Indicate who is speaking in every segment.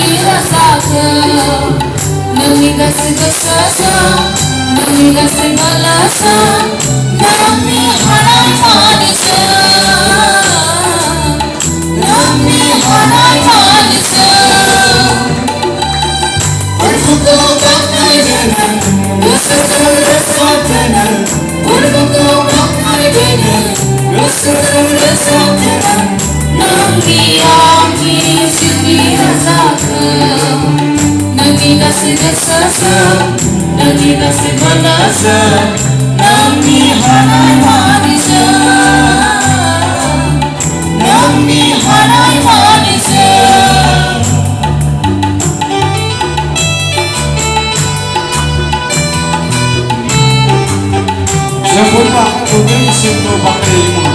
Speaker 1: rasa Nami kasih kesasa Nami kasih balasa Nami hanai manisa Nami hanai manisa Urfuku bakmai dena Rasasam rasam dena Urfuku bakmai dena Rasasam rasam dena Nami ami sini rasa Nami kasih kesasa Nami kasih balasa Nami hanai manisa Nami hanai manisa
Speaker 2: Sebut pak, mungkin simpul pakai lima.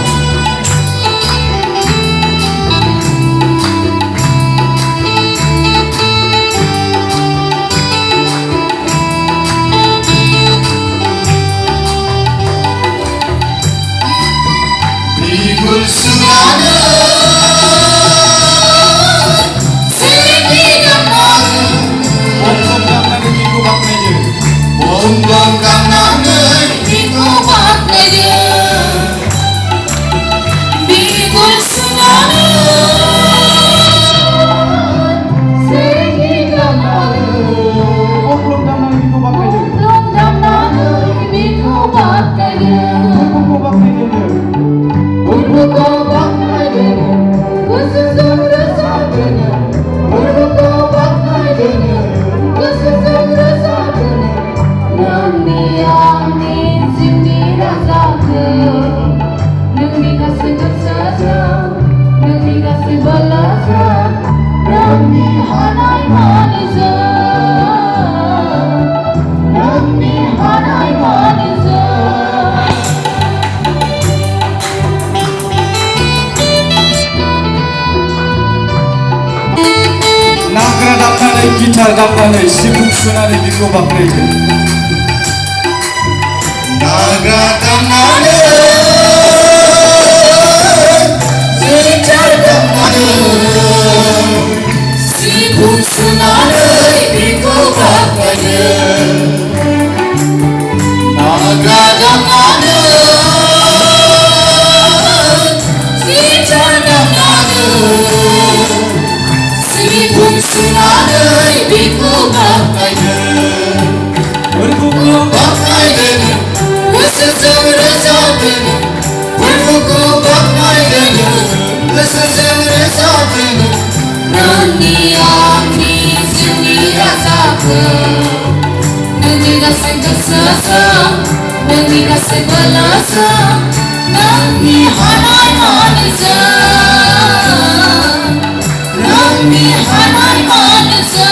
Speaker 2: Gitar dampanai sibuk sunani di kobak meja.
Speaker 1: Naga dampanai gitar dampanai sibuk sunani di kobak meja. Naga dampanai gitar dampanai sibuk sunani Biku bakai dene, kesesam rasa dene. Berbuku bakai dene, kesesam rasa dene. Nani ami sini rasaku, nani kasih kesasa, nani kasih balasa, nani hanai manisa, nani hanai manisa.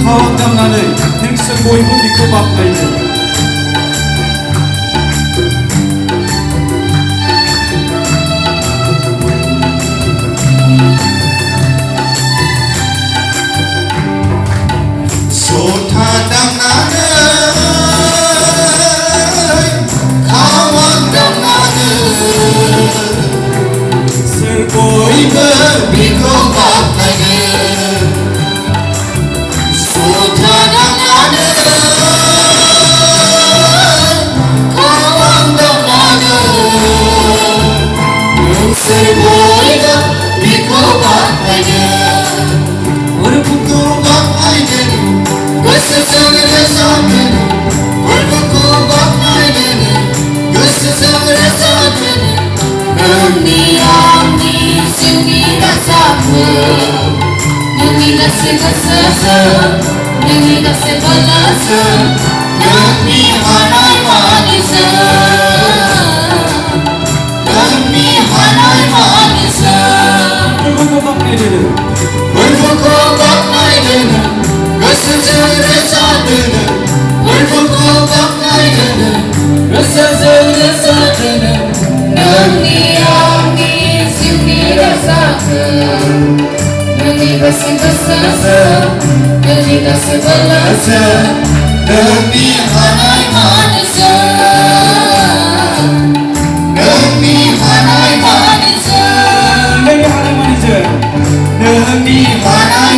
Speaker 2: Kawak damnanai, hengsa boymu di kobak meja.
Speaker 1: Sota damnanai, kawak damnanai, serboymu di kobak meja. Nami kasih kesasa, nami kasih balasa, nami hanai manisa, nami hanai manisa.
Speaker 2: Berbuku bakai dene,
Speaker 1: berbuku bakai dene, kesesam rasa dene. Berbuku bakai dene, kesesam rasa dene. Nami ami sini rasaku. Nami kasih kesasa, nami kasih balasa, nami hanai manisa. 마음이 화나요